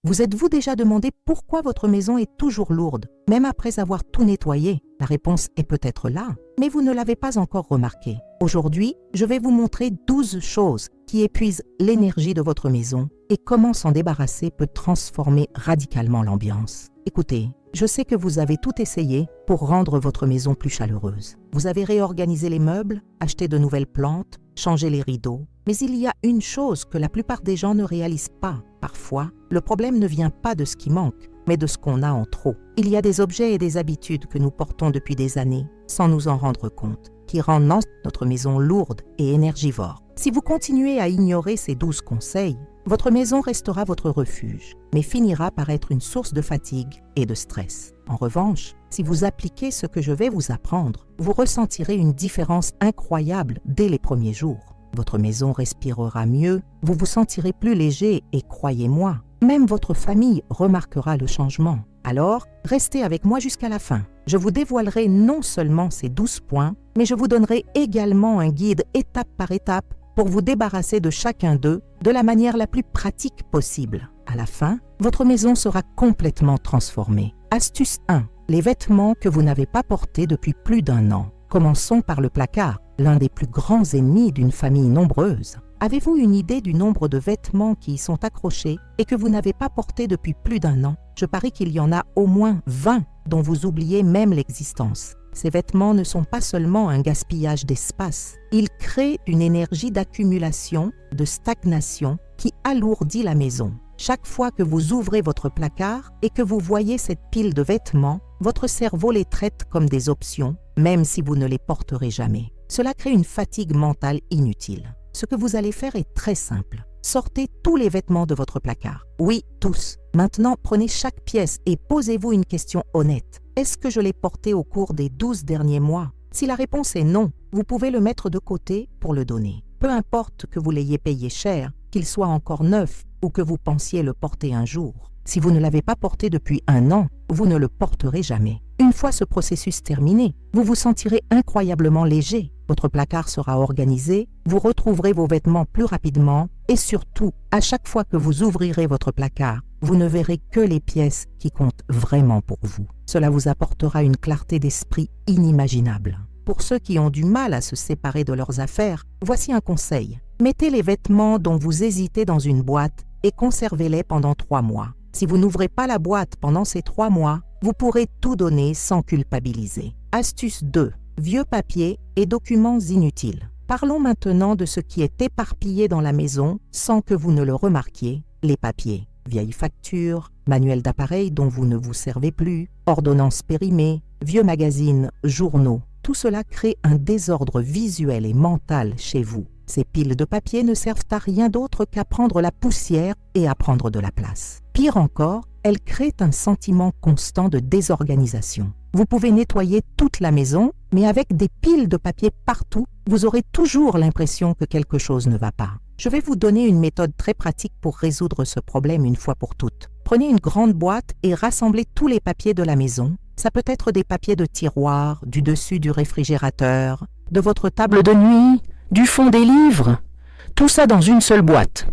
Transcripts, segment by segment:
Vous êtes-vous déjà demandé pourquoi votre maison est toujours lourde, même après avoir tout nettoyé? La réponse est peut-être là, mais vous ne l'avez pas encore remarqué. Aujourd'hui, je vais vous montrer 12 choses qui épuisent l'énergie de votre maison et comment s'en débarrasser peut transformer radicalement l'ambiance. Écoutez, je sais que vous avez tout essayé pour rendre votre maison plus chaleureuse. Vous avez réorganisé les meubles, acheté de nouvelles plantes, changé les rideaux. Mais il y a une chose que la plupart des gens ne réalisent pas. Parfois, le problème ne vient pas de ce qui manque, mais de ce qu'on a en trop. Il y a des objets et des habitudes que nous portons depuis des années, sans nous en rendre compte, qui rendent notre maison lourde et énergivore. Si vous continuez à ignorer ces 12 conseils, votre maison restera votre refuge, mais finira par être une source de fatigue et de stress. En revanche, si vous appliquez ce que je vais vous apprendre, vous ressentirez une différence incroyable dès les premiers jours. Votre maison respirera mieux, vous vous sentirez plus léger et croyez-moi, même votre famille remarquera le changement. Alors, restez avec moi jusqu'à la fin. Je vous dévoilerai non seulement ces 12 points, mais je vous donnerai également un guide étape par étape pour vous débarrasser de chacun d'eux de la manière la plus pratique possible. À la fin, votre maison sera complètement transformée. Astuce 1. Les vêtements que vous n'avez pas portés depuis plus d'1 an. Commençons par le placard, l'un des plus grands ennemis d'une famille nombreuse. Avez-vous une idée du nombre de vêtements qui y sont accrochés et que vous n'avez pas portés depuis plus d'1 an? Je parie qu'il y en a au moins 20 dont vous oubliez même l'existence. Ces vêtements ne sont pas seulement un gaspillage d'espace, ils créent une énergie d'accumulation, de stagnation qui alourdit la maison. Chaque fois que vous ouvrez votre placard et que vous voyez cette pile de vêtements, votre cerveau les traite comme des options, même si vous ne les porterez jamais. Cela crée une fatigue mentale inutile. Ce que vous allez faire est très simple. Sortez tous les vêtements de votre placard. Oui, tous. Maintenant, prenez chaque pièce et posez-vous une question honnête. Est-ce que je l'ai porté au cours des 12 derniers mois? Si la réponse est non, vous pouvez le mettre de côté pour le donner. Peu importe que vous l'ayez payé cher, qu'il soit encore neuf ou que vous pensiez le porter un jour. Si vous ne l'avez pas porté depuis 1 an, vous ne le porterez jamais. Une fois ce processus terminé, vous vous sentirez incroyablement léger. Votre placard sera organisé, vous retrouverez vos vêtements plus rapidement et surtout, à chaque fois que vous ouvrirez votre placard, vous ne verrez que les pièces qui comptent vraiment pour vous. Cela vous apportera une clarté d'esprit inimaginable. Pour ceux qui ont du mal à se séparer de leurs affaires, voici un conseil. Mettez les vêtements dont vous hésitez dans une boîte et conservez-les pendant 3 mois. Si vous n'ouvrez pas la boîte pendant ces 3 mois, vous pourrez tout donner sans culpabiliser. Astuce 2. Vieux papiers et documents inutiles. Parlons maintenant de ce qui est éparpillé dans la maison sans que vous ne le remarquiez, les papiers. Vieilles factures, manuels d'appareils dont vous ne vous servez plus, ordonnances périmées, vieux magazines, journaux. Tout cela crée un désordre visuel et mental chez vous. Ces piles de papier ne servent à rien d'autre qu'à prendre la poussière et à prendre de la place. Pire encore, elles créent un sentiment constant de désorganisation. Vous pouvez nettoyer toute la maison, mais avec des piles de papier partout, vous aurez toujours l'impression que quelque chose ne va pas. Je vais vous donner une méthode très pratique pour résoudre ce problème une fois pour toutes. Prenez une grande boîte et rassemblez tous les papiers de la maison. Ça peut être des papiers de tiroir, du dessus du réfrigérateur, de votre table de nuit, du fond des livres. Tout ça dans une seule boîte.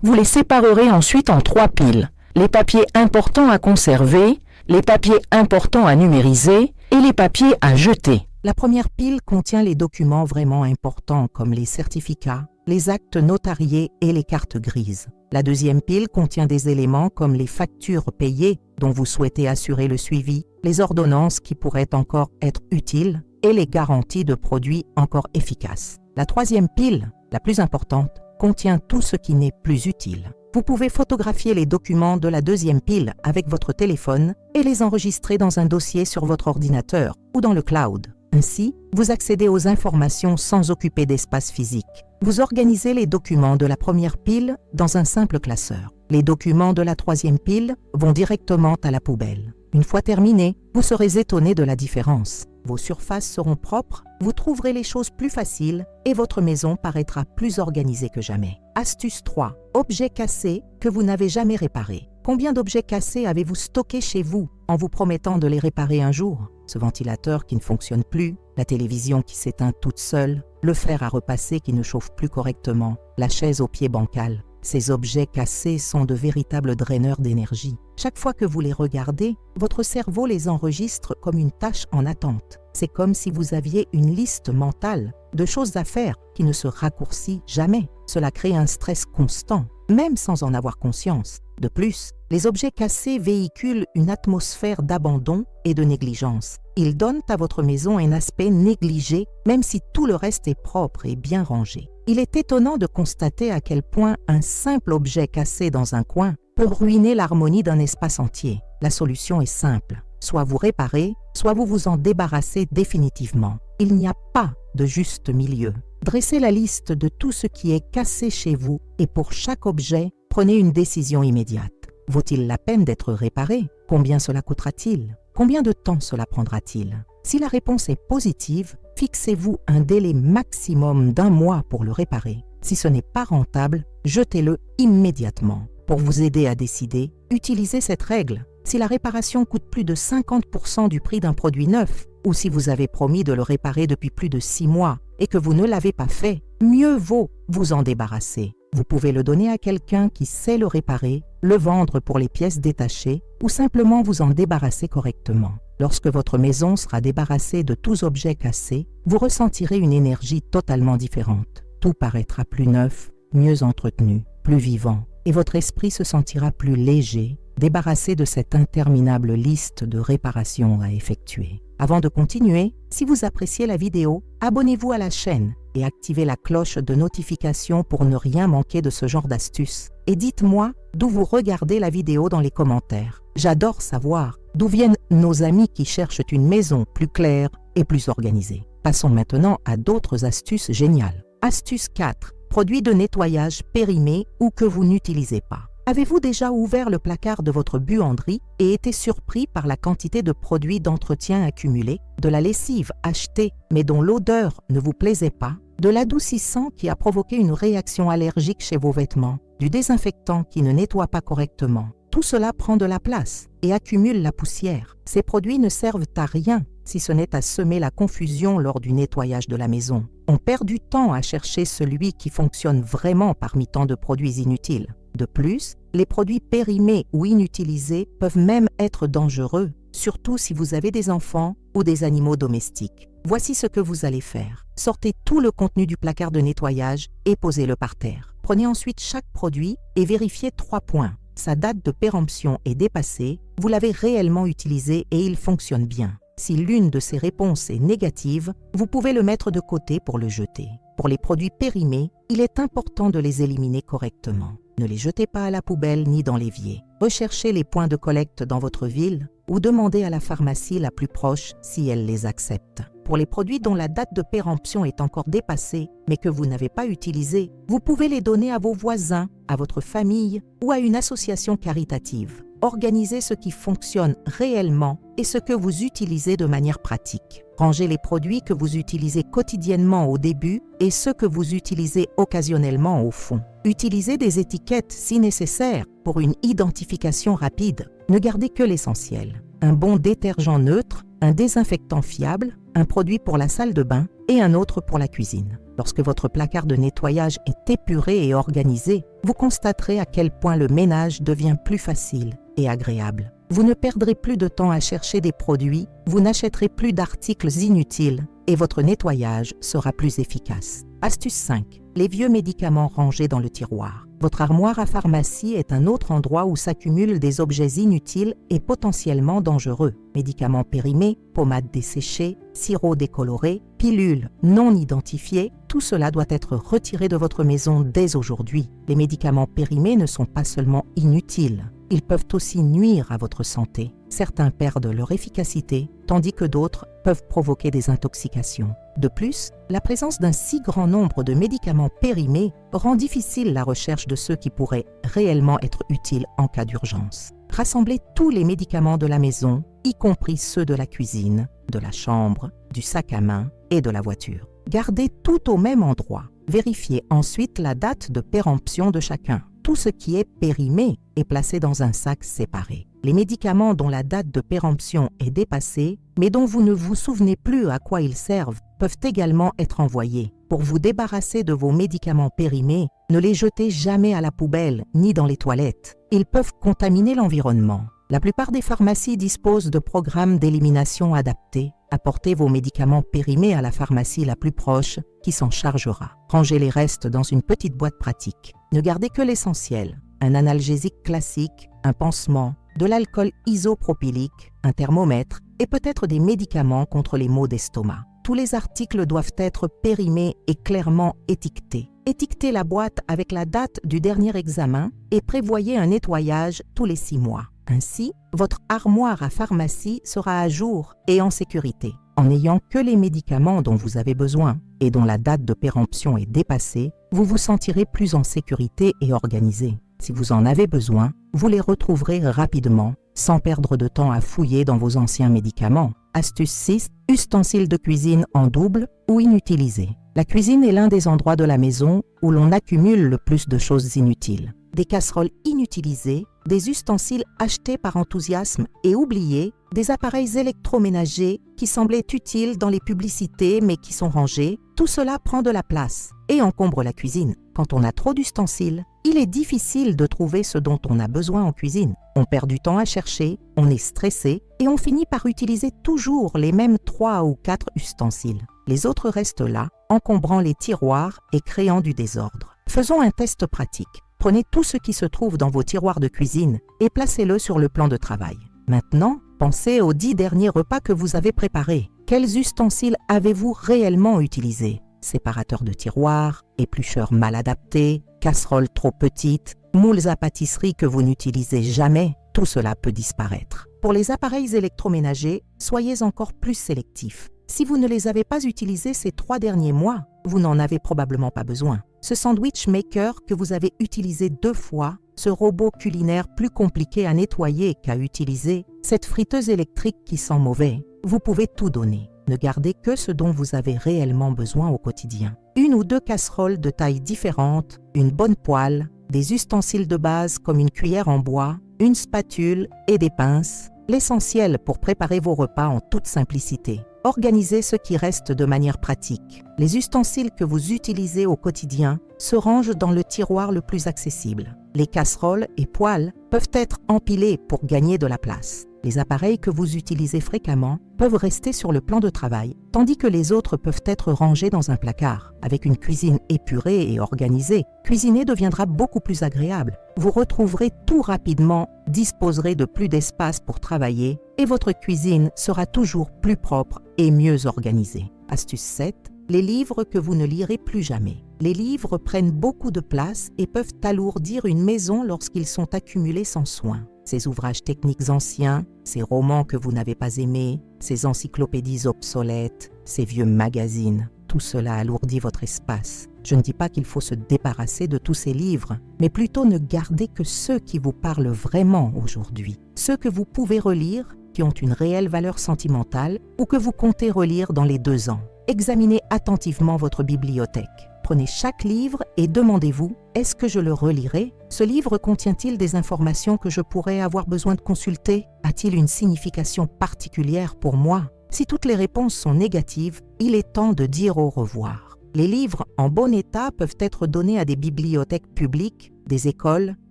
Vous les séparerez ensuite en 3 piles. Les papiers importants à conserver, les papiers importants à numériser et les papiers à jeter. La première pile contient les documents vraiment importants comme les certificats, les actes notariés et les cartes grises. La deuxième pile contient des éléments comme les factures payées dont vous souhaitez assurer le suivi, les ordonnances qui pourraient encore être utiles et les garanties de produits encore efficaces. La troisième pile, la plus importante, contient tout ce qui n'est plus utile. Vous pouvez photographier les documents de la deuxième pile avec votre téléphone et les enregistrer dans un dossier sur votre ordinateur ou dans le cloud. Ainsi, vous accédez aux informations sans occuper d'espace physique. Vous organisez les documents de la première pile dans un simple classeur. Les documents de la troisième pile vont directement à la poubelle. Une fois terminés, vous serez étonné de la différence. Vos surfaces seront propres, vous trouverez les choses plus faciles et votre maison paraîtra plus organisée que jamais. Astuce 3. Objets cassés que vous n'avez jamais réparés. Combien d'objets cassés avez-vous stockés chez vous en vous promettant de les réparer un jour? Ce ventilateur qui ne fonctionne plus, la télévision qui s'éteint toute seule, le fer à repasser qui ne chauffe plus correctement, la chaise au pied bancal. Ces objets cassés sont de véritables draineurs d'énergie. Chaque fois que vous les regardez, votre cerveau les enregistre comme une tâche en attente. C'est comme si vous aviez une liste mentale de choses à faire qui ne se raccourcit jamais. Cela crée un stress constant, même sans en avoir conscience. De plus, les objets cassés véhiculent une atmosphère d'abandon et de négligence. Ils donnent à votre maison un aspect négligé, même si tout le reste est propre et bien rangé. Il est étonnant de constater à quel point un simple objet cassé dans un coin peut ruiner l'harmonie d'un espace entier. La solution est simple. Soit vous réparez, soit vous vous en débarrassez définitivement. Il n'y a pas de juste milieu. Dressez la liste de tout ce qui est cassé chez vous et pour chaque objet, prenez une décision immédiate. Vaut-il la peine d'être réparé? Combien cela coûtera-t-il? Combien de temps cela prendra-t-il? Si la réponse est positive, fixez-vous un délai maximum d'1 mois pour le réparer. Si ce n'est pas rentable, jetez-le immédiatement. Pour vous aider à décider, utilisez cette règle. Si la réparation coûte plus de 50% du prix d'un produit neuf, ou si vous avez promis de le réparer depuis plus de 6 mois et que vous ne l'avez pas fait, mieux vaut vous en débarrasser. Vous pouvez le donner à quelqu'un qui sait le réparer, le vendre pour les pièces détachées ou simplement vous en débarrasser correctement. Lorsque votre maison sera débarrassée de tous objets cassés, vous ressentirez une énergie totalement différente. Tout paraîtra plus neuf, mieux entretenu, plus vivant, et votre esprit se sentira plus léger, débarrassé de cette interminable liste de réparations à effectuer. Avant de continuer, si vous appréciez la vidéo, abonnez-vous à la chaîne et activez la cloche de notification pour ne rien manquer de ce genre d'astuces. Et dites-moi d'où vous regardez la vidéo dans les commentaires. J'adore savoir d'où viennent nos amis qui cherchent une maison plus claire et plus organisée. Passons maintenant à d'autres astuces géniales. Astuce 4. Produits de nettoyage périmés ou que vous n'utilisez pas. Avez-vous déjà ouvert le placard de votre buanderie et été surpris par la quantité de produits d'entretien accumulés, de la lessive achetée mais dont l'odeur ne vous plaisait pas, de l'adoucissant qui a provoqué une réaction allergique chez vos vêtements, du désinfectant qui ne nettoie pas correctement? Tout cela prend de la place et accumule la poussière. Ces produits ne servent à rien si ce n'est à semer la confusion lors du nettoyage de la maison. On perd du temps à chercher celui qui fonctionne vraiment parmi tant de produits inutiles. De plus, les produits périmés ou inutilisés peuvent même être dangereux, surtout si vous avez des enfants ou des animaux domestiques. Voici ce que vous allez faire. Sortez tout le contenu du placard de nettoyage et posez-le par terre. Prenez ensuite chaque produit et vérifiez 3 points. Sa date de péremption est dépassée, vous l'avez réellement utilisé et il fonctionne bien. Si l'une de ces réponses est négative, vous pouvez le mettre de côté pour le jeter. Pour les produits périmés, il est important de les éliminer correctement. Ne les jetez pas à la poubelle ni dans l'évier. Recherchez les points de collecte dans votre ville ou demandez à la pharmacie la plus proche si elle les accepte. Pour les produits dont la date de péremption est encore dépassée mais que vous n'avez pas utilisés, vous pouvez les donner à vos voisins, à votre famille ou à une association caritative. Organisez ce qui fonctionne réellement et ce que vous utilisez de manière pratique. Rangez les produits que vous utilisez quotidiennement au début et ceux que vous utilisez occasionnellement au fond. Utilisez des étiquettes si nécessaire pour une identification rapide. Ne gardez que l'essentiel. Un bon détergent neutre, un désinfectant fiable, un produit pour la salle de bain et un autre pour la cuisine. Lorsque votre placard de nettoyage est épuré et organisé, vous constaterez à quel point le ménage devient plus facile et agréable. Vous ne perdrez plus de temps à chercher des produits, vous n'achèterez plus d'articles inutiles et votre nettoyage sera plus efficace. Astuce 5. Les vieux médicaments rangés dans le tiroir. Votre armoire à pharmacie est un autre endroit où s'accumulent des objets inutiles et potentiellement dangereux. Médicaments périmés, pommades desséchées, sirops décolorés, pilules non identifiées, tout cela doit être retiré de votre maison dès aujourd'hui. Les médicaments périmés ne sont pas seulement inutiles, ils peuvent aussi nuire à votre santé. Certains perdent leur efficacité, tandis que d'autres peuvent provoquer des intoxications. De plus, la présence d'un si grand nombre de médicaments périmés rend difficile la recherche de ceux qui pourraient réellement être utiles en cas d'urgence. Rassemblez tous les médicaments de la maison, y compris ceux de la cuisine, de la chambre, du sac à main et de la voiture. Gardez tout au même endroit. Vérifiez ensuite la date de péremption de chacun. Tout ce qui est périmé est placé dans un sac séparé. Les médicaments dont la date de péremption est dépassée, mais dont vous ne vous souvenez plus à quoi ils servent, peuvent également être envoyés. Pour vous débarrasser de vos médicaments périmés, ne les jetez jamais à la poubelle ni dans les toilettes. Ils peuvent contaminer l'environnement. La plupart des pharmacies disposent de programmes d'élimination adaptés. Apportez vos médicaments périmés à la pharmacie la plus proche qui s'en chargera. Rangez les restes dans une petite boîte pratique. Ne gardez que l'essentiel. Un analgésique classique, un pansement, de l'alcool isopropylique, un thermomètre et peut-être des médicaments contre les maux d'estomac. Tous les articles doivent être périmés et clairement étiquetés. Étiquetez la boîte avec la date du dernier examen et prévoyez un nettoyage tous les 6 mois. Ainsi, votre armoire à pharmacie sera à jour et en sécurité. En n'ayant que les médicaments dont vous avez besoin et dont la date de péremption est dépassée, vous vous sentirez plus en sécurité et organisé. Si vous en avez besoin, vous les retrouverez rapidement, sans perdre de temps à fouiller dans vos anciens médicaments. Astuce 6. Ustensiles de cuisine en double ou inutilisés. La cuisine est l'un des endroits de la maison où l'on accumule le plus de choses inutiles. Des casseroles inutilisées, des ustensiles achetés par enthousiasme et oubliés, des appareils électroménagers qui semblaient utiles dans les publicités mais qui sont rangés, tout cela prend de la place et encombre la cuisine. Quand on a trop d'ustensiles, il est difficile de trouver ce dont on a besoin en cuisine. On perd du temps à chercher, on est stressé et on finit par utiliser toujours les mêmes 3 ou 4 ustensiles. Les autres restent là, encombrant les tiroirs et créant du désordre. Faisons un test pratique. Prenez tout ce qui se trouve dans vos tiroirs de cuisine et placez-le sur le plan de travail. Maintenant, pensez aux 10 derniers repas que vous avez préparés. Quels ustensiles avez-vous réellement utilisés? Séparateurs de tiroirs, éplucheurs mal adaptés, casseroles trop petites, moules à pâtisserie que vous n'utilisez jamais, tout cela peut disparaître. Pour les appareils électroménagers, soyez encore plus sélectifs. Si vous ne les avez pas utilisés ces 3 derniers mois, vous n'en avez probablement pas besoin. Ce sandwich maker que vous avez utilisé 2 fois, ce robot culinaire plus compliqué à nettoyer qu'à utiliser, cette friteuse électrique qui sent mauvais, vous pouvez tout donner. Ne gardez que ce dont vous avez réellement besoin au quotidien. 1 ou 2 casseroles de tailles différentes, une bonne poêle, des ustensiles de base comme une cuillère en bois, une spatule et des pinces, l'essentiel pour préparer vos repas en toute simplicité. Organisez ce qui reste de manière pratique. Les ustensiles que vous utilisez au quotidien se rangent dans le tiroir le plus accessible. Les casseroles et poêles peuvent être empilés pour gagner de la place. Les appareils que vous utilisez fréquemment peuvent rester sur le plan de travail, tandis que les autres peuvent être rangés dans un placard. Avec une cuisine épurée et organisée, cuisiner deviendra beaucoup plus agréable. Vous retrouverez tout rapidement, disposerez de plus d'espace pour travailler et votre cuisine sera toujours plus propre et mieux organisée. Astuce 7. Les livres que vous ne lirez plus jamais. Les livres prennent beaucoup de place et peuvent alourdir une maison lorsqu'ils sont accumulés sans soin. Ces ouvrages techniques anciens, ces romans que vous n'avez pas aimés, ces encyclopédies obsolètes, ces vieux magazines, tout cela alourdit votre espace. Je ne dis pas qu'il faut se débarrasser de tous ces livres, mais plutôt ne garder que ceux qui vous parlent vraiment aujourd'hui. Ceux que vous pouvez relire, qui ont une réelle valeur sentimentale ou que vous comptez relire dans les 2 ans. Examinez attentivement votre bibliothèque. Prenez chaque livre et demandez-vous, est-ce que je le relirai? Ce livre contient-il des informations que je pourrais avoir besoin de consulter? A-t-il une signification particulière pour moi? Si toutes les réponses sont négatives, il est temps de dire au revoir. Les livres en bon état peuvent être donnés à des bibliothèques publiques, des écoles,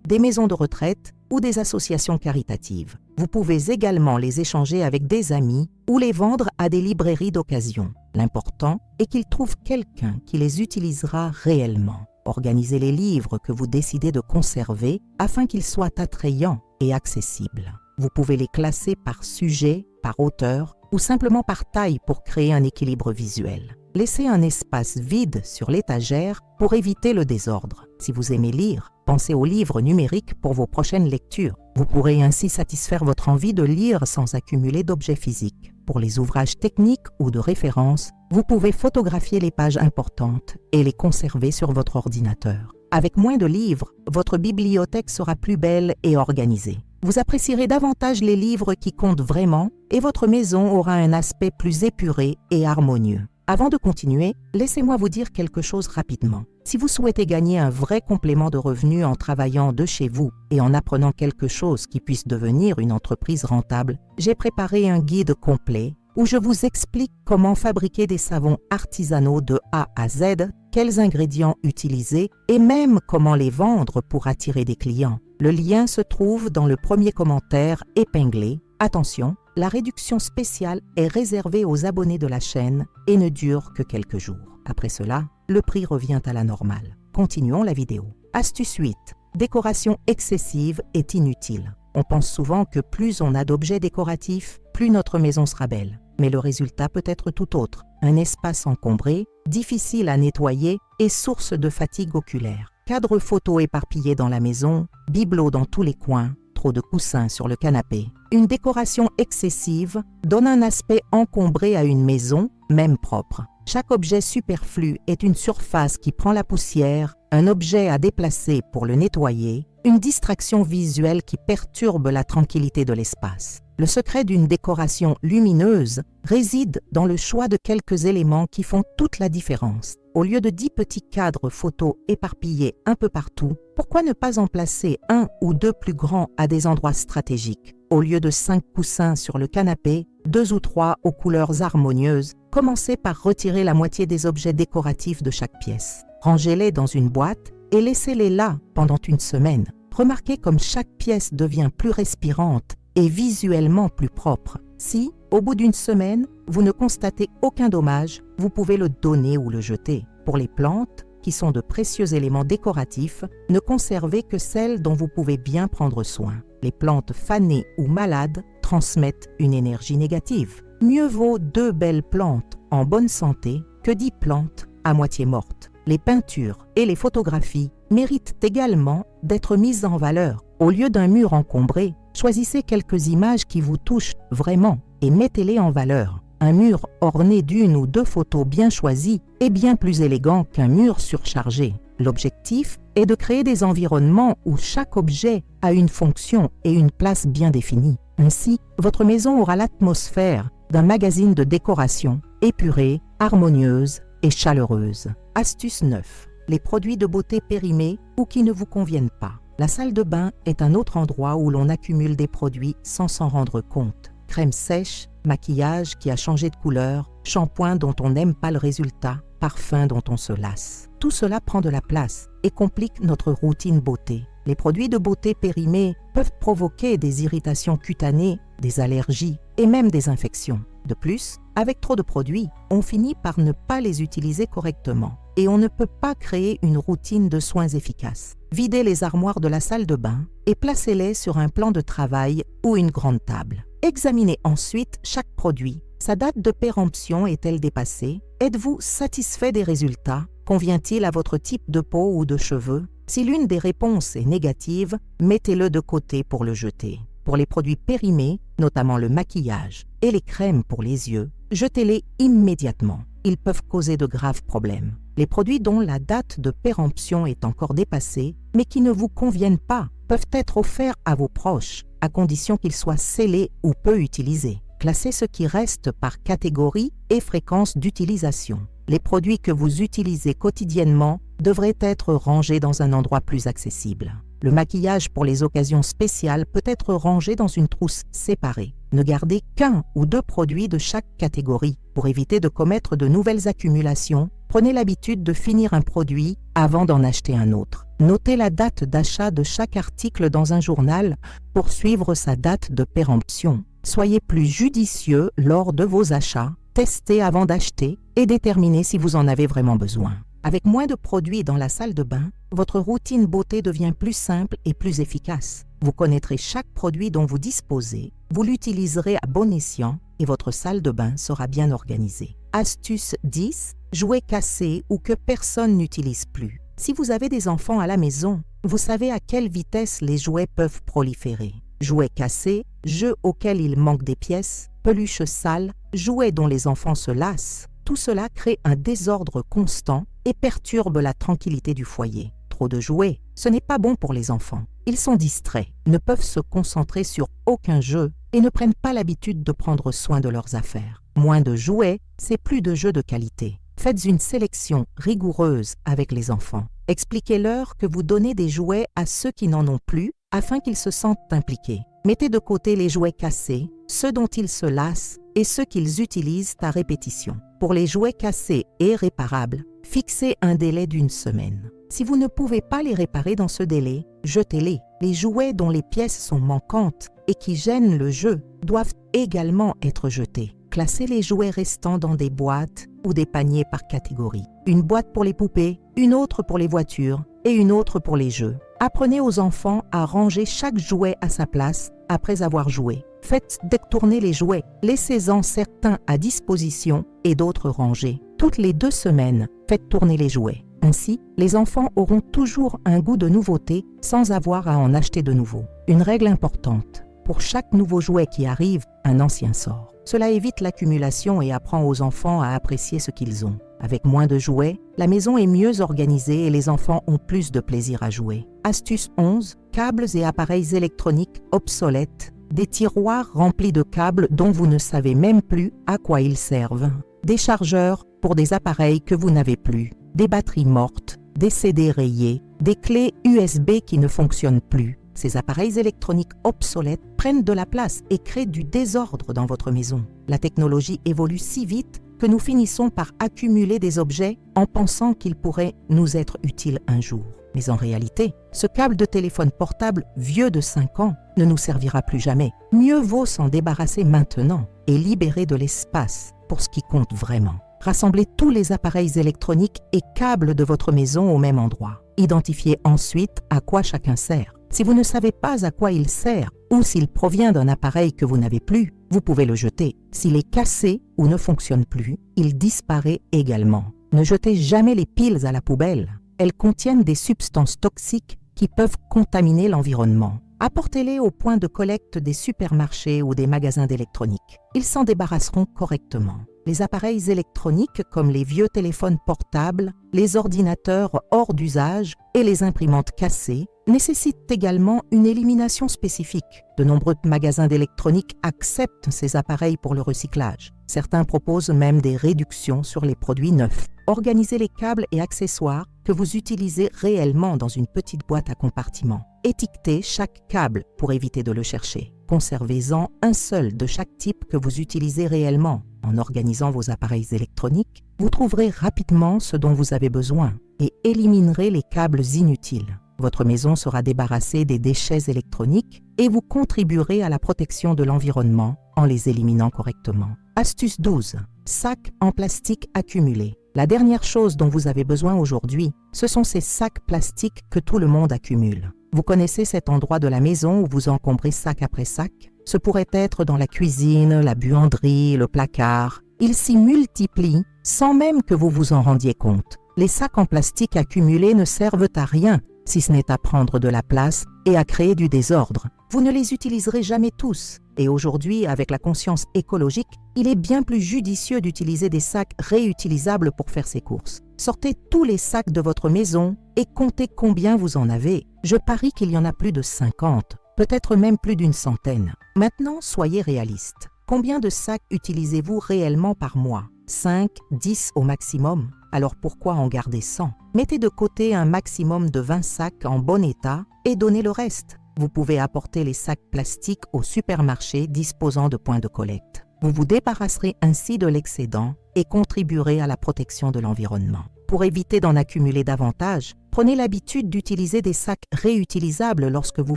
des maisons de retraite ou des associations caritatives. Vous pouvez également les échanger avec des amis ou les vendre à des librairies d'occasion. L'important est qu'ils trouvent quelqu'un qui les utilisera réellement. Organisez les livres que vous décidez de conserver afin qu'ils soient attrayants et accessibles. Vous pouvez les classer par sujet, par auteur ou simplement par taille pour créer un équilibre visuel. Laissez un espace vide sur l'étagère pour éviter le désordre. Si vous aimez lire, pensez aux livres numériques pour vos prochaines lectures. Vous pourrez ainsi satisfaire votre envie de lire sans accumuler d'objets physiques. Pour les ouvrages techniques ou de référence, vous pouvez photographier les pages importantes et les conserver sur votre ordinateur. Avec moins de livres, votre bibliothèque sera plus belle et organisée. Vous apprécierez davantage les livres qui comptent vraiment et votre maison aura un aspect plus épuré et harmonieux. Avant de continuer, laissez-moi vous dire quelque chose rapidement. Si vous souhaitez gagner un vrai complément de revenus en travaillant de chez vous et en apprenant quelque chose qui puisse devenir une entreprise rentable, j'ai préparé un guide complet où je vous explique comment fabriquer des savons artisanaux de A à Z, quels ingrédients utiliser et même comment les vendre pour attirer des clients. Le lien se trouve dans le premier commentaire épinglé. Attention, la réduction spéciale est réservée aux abonnés de la chaîne et ne dure que quelques jours. Après cela, le prix revient à la normale. Continuons la vidéo. Astuce 8. Décoration excessive est inutile. On pense souvent que plus on a d'objets décoratifs, plus notre maison sera belle. Mais le résultat peut être tout autre. Un espace encombré, difficile à nettoyer et source de fatigue oculaire. Cadres photos éparpillés dans la maison, bibelots dans tous les coins, trop de coussins sur le canapé. Une décoration excessive donne un aspect encombré à une maison, même propre. Chaque objet superflu est une surface qui prend la poussière, un objet à déplacer pour le nettoyer, une distraction visuelle qui perturbe la tranquillité de l'espace. Le secret d'une décoration lumineuse réside dans le choix de quelques éléments qui font toute la différence. Au lieu de 10 petits cadres photos éparpillés un peu partout, pourquoi ne pas en placer un ou deux plus grands à des endroits stratégiques? Au lieu de 5 coussins sur le canapé, 2 ou 3 aux couleurs harmonieuses, commencez par retirer la moitié des objets décoratifs de chaque pièce. Rangez-les dans une boîte et laissez-les là pendant une semaine. Remarquez comme chaque pièce devient plus respirante et visuellement plus propre. Si, au bout d'une semaine, vous ne constatez aucun dommage, vous pouvez le donner ou le jeter. Pour les plantes, qui sont de précieux éléments décoratifs, ne conservez que celles dont vous pouvez bien prendre soin. Les plantes fanées ou malades transmettent une énergie négative. Mieux vaut 2 belles plantes en bonne santé que 10 plantes à moitié mortes. Les peintures et les photographies méritent également d'être mises en valeur. Au lieu d'un mur encombré, choisissez quelques images qui vous touchent vraiment et mettez-les en valeur. Un mur orné d'1 ou 2 photos bien choisies est bien plus élégant qu'un mur surchargé. L'objectif est de créer des environnements où chaque objet a une fonction et une place bien définie. Ainsi, votre maison aura l'atmosphère d'un magazine de décoration, épurée, harmonieuse et chaleureuse. Astuce 9. Les produits de beauté périmés ou qui ne vous conviennent pas. La salle de bain est un autre endroit où l'on accumule des produits sans s'en rendre compte. Crème sèche, maquillage qui a changé de couleur, shampoing dont on n'aime pas le résultat, parfum dont on se lasse. Tout cela prend de la place et complique notre routine beauté. Les produits de beauté périmés peuvent provoquer des irritations cutanées, des allergies et même des infections. De plus, avec trop de produits, on finit par ne pas les utiliser correctement et on ne peut pas créer une routine de soins efficace. Videz les armoires de la salle de bain et placez-les sur un plan de travail ou une grande table. Examinez ensuite chaque produit. Sa date de péremption est-elle dépassée? Êtes-vous satisfait des résultats? Convient-il à votre type de peau ou de cheveux? Si l'une des réponses est négative, mettez-le de côté pour le jeter. Pour les produits périmés, notamment le maquillage et les crèmes pour les yeux, jetez-les immédiatement. Ils peuvent causer de graves problèmes. Les produits dont la date de péremption est encore dépassée, mais qui ne vous conviennent pas, peuvent être offerts à vos proches, à condition qu'ils soient scellés ou peu utilisés. Classez ce qui reste par catégorie et fréquence d'utilisation. Les produits que vous utilisez quotidiennement devraient être rangés dans un endroit plus accessible. Le maquillage pour les occasions spéciales peut être rangé dans une trousse séparée. Ne gardez qu'un ou 2 produits de chaque catégorie. Pour éviter de commettre de nouvelles accumulations, prenez l'habitude de finir un produit avant d'en acheter un autre. Notez la date d'achat de chaque article dans un journal pour suivre sa date de péremption. Soyez plus judicieux lors de vos achats, testez avant d'acheter et déterminez si vous en avez vraiment besoin. Avec moins de produits dans la salle de bain, votre routine beauté devient plus simple et plus efficace. Vous connaîtrez chaque produit dont vous disposez, vous l'utiliserez à bon escient et votre salle de bain sera bien organisée. Astuce 10. Jouets cassés ou que personne n'utilise plus. Si vous avez des enfants à la maison, vous savez à quelle vitesse les jouets peuvent proliférer. Jouets cassés, jeux auxquels il manque des pièces, peluches sales, jouets dont les enfants se lassent, tout cela crée un désordre constant et perturbe la tranquillité du foyer. Trop de jouets, ce n'est pas bon pour les enfants. Ils sont distraits, ne peuvent se concentrer sur aucun jeu et ne prennent pas l'habitude de prendre soin de leurs affaires. Moins de jouets, c'est plus de jeux de qualité. Faites une sélection rigoureuse avec les enfants. Expliquez-leur que vous donnez des jouets à ceux qui n'en ont plus afin qu'ils se sentent impliqués. Mettez de côté les jouets cassés, ceux dont ils se lassent et ceux qu'ils utilisent à répétition. Pour les jouets cassés et réparables, fixez un délai d'1 semaine. Si vous ne pouvez pas les réparer dans ce délai, jetez-les. Les jouets dont les pièces sont manquantes et qui gênent le jeu doivent également être jetés. Classez les jouets restants dans des boîtes ou des paniers par catégorie. Une boîte pour les poupées, une autre pour les voitures et une autre pour les jeux. Apprenez aux enfants à ranger chaque jouet à sa place après avoir joué. Faites détourner les jouets, laissez-en certains à disposition et d'autres rangés. Toutes les 2 semaines, faites tourner les jouets. Ainsi, les enfants auront toujours un goût de nouveauté sans avoir à en acheter de nouveau. Une règle importante, pour chaque nouveau jouet qui arrive, un ancien sort. Cela évite l'accumulation et apprend aux enfants à apprécier ce qu'ils ont. Avec moins de jouets, la maison est mieux organisée et les enfants ont plus de plaisir à jouer. Astuce 11, câbles et appareils électroniques obsolètes. Des tiroirs remplis de câbles dont vous ne savez même plus à quoi ils servent. Des chargeurs pour des appareils que vous n'avez plus. Des batteries mortes, des CD rayés, des clés USB qui ne fonctionnent plus. Ces appareils électroniques obsolètes prennent de la place et créent du désordre dans votre maison. La technologie évolue si vite que nous finissons par accumuler des objets en pensant qu'ils pourraient nous être utiles un jour. Mais en réalité, ce câble de téléphone portable vieux de 5 ans ne nous servira plus jamais. Mieux vaut s'en débarrasser maintenant et libérer de l'espace pour ce qui compte vraiment. Rassemblez tous les appareils électroniques et câbles de votre maison au même endroit. Identifiez ensuite à quoi chacun sert. Si vous ne savez pas à quoi il sert ou s'il provient d'un appareil que vous n'avez plus, vous pouvez le jeter. S'il est cassé ou ne fonctionne plus, il disparaît également. Ne jetez jamais les piles à la poubelle. Elles contiennent des substances toxiques qui peuvent contaminer l'environnement. Apportez-les au point de collecte des supermarchés ou des magasins d'électronique. Ils s'en débarrasseront correctement. Les appareils électroniques comme les vieux téléphones portables, les ordinateurs hors d'usage et les imprimantes cassées nécessitent également une élimination spécifique. De nombreux magasins d'électronique acceptent ces appareils pour le recyclage. Certains proposent même des réductions sur les produits neufs. Organisez les câbles et accessoires que vous utilisez réellement dans une petite boîte à compartiments. Étiquetez chaque câble pour éviter de le chercher. Conservez-en un seul de chaque type que vous utilisez réellement. En organisant vos appareils électroniques, vous trouverez rapidement ce dont vous avez besoin et éliminerez les câbles inutiles. Votre maison sera débarrassée des déchets électroniques et vous contribuerez à la protection de l'environnement en les éliminant correctement. Astuce 12. Sacs en plastique accumulés. La dernière chose dont vous avez besoin aujourd'hui, ce sont ces sacs plastiques que tout le monde accumule. Vous connaissez cet endroit de la maison où vous encombrez sac après sac? Ce pourrait être dans la cuisine, la buanderie, le placard. Ils s'y multiplient sans même que vous vous en rendiez compte. Les sacs en plastique accumulés ne servent à rien si ce n'est à prendre de la place et à créer du désordre. Vous ne les utiliserez jamais tous. Et aujourd'hui, avec la conscience écologique, il est bien plus judicieux d'utiliser des sacs réutilisables pour faire ses courses. Sortez tous les sacs de votre maison et comptez combien vous en avez. Je parie qu'il y en a plus de 50, peut-être même plus d'une centaine. Maintenant, soyez réaliste. Combien de sacs utilisez-vous réellement par mois? 5, 10 au maximum? Alors pourquoi en garder 100? Mettez de côté un maximum de 20 sacs en bon état et donnez le reste. Vous pouvez apporter les sacs plastiques au supermarché disposant de points de collecte. Vous vous débarrasserez ainsi de l'excédent et contribuerez à la protection de l'environnement. Pour éviter d'en accumuler davantage, prenez l'habitude d'utiliser des sacs réutilisables lorsque vous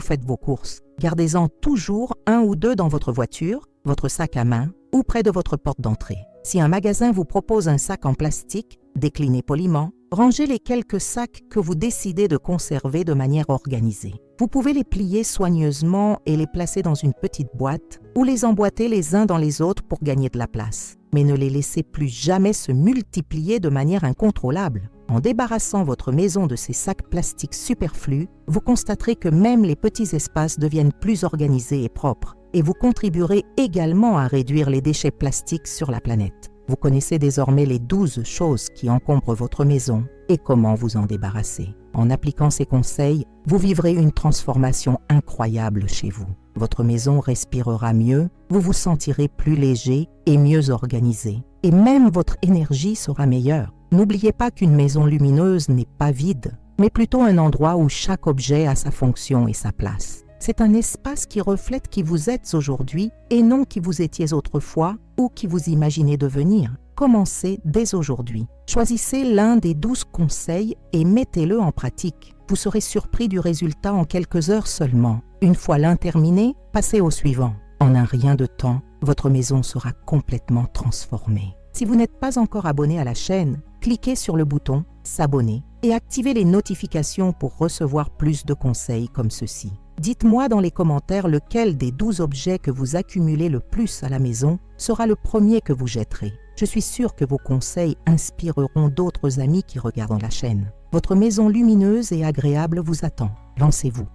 faites vos courses. Gardez-en toujours 1 ou 2 dans votre voiture, votre sac à main ou près de votre porte d'entrée. Si un magasin vous propose un sac en plastique, déclinez poliment, rangez les quelques sacs que vous décidez de conserver de manière organisée. Vous pouvez les plier soigneusement et les placer dans une petite boîte ou les emboîter les uns dans les autres pour gagner de la place. Mais ne les laissez plus jamais se multiplier de manière incontrôlable. En débarrassant votre maison de ces sacs plastiques superflus, vous constaterez que même les petits espaces deviennent plus organisés et propres. Et vous contribuerez également à réduire les déchets plastiques sur la planète. Vous connaissez désormais les 12 choses qui encombrent votre maison et comment vous en débarrasser. En appliquant ces conseils, vous vivrez une transformation incroyable chez vous. Votre maison respirera mieux, vous vous sentirez plus léger et mieux organisé. Et même votre énergie sera meilleure. N'oubliez pas qu'une maison lumineuse n'est pas vide, mais plutôt un endroit où chaque objet a sa fonction et sa place. C'est un espace qui reflète qui vous êtes aujourd'hui et non qui vous étiez autrefois ou qui vous imaginez devenir. Commencez dès aujourd'hui. Choisissez l'un des 12 conseils et mettez-le en pratique. Vous serez surpris du résultat en quelques heures seulement. Une fois l'un terminé, passez au suivant. En un rien de temps, votre maison sera complètement transformée. Si vous n'êtes pas encore abonné à la chaîne, cliquez sur le bouton « S'abonner » et activez les notifications pour recevoir plus de conseils comme ceci. Dites-moi dans les commentaires lequel des 12 objets que vous accumulez le plus à la maison sera le premier que vous jetterez. Je suis sûre que vos conseils inspireront d'autres amis qui regardent la chaîne. Votre maison lumineuse et agréable vous attend. Lancez-vous.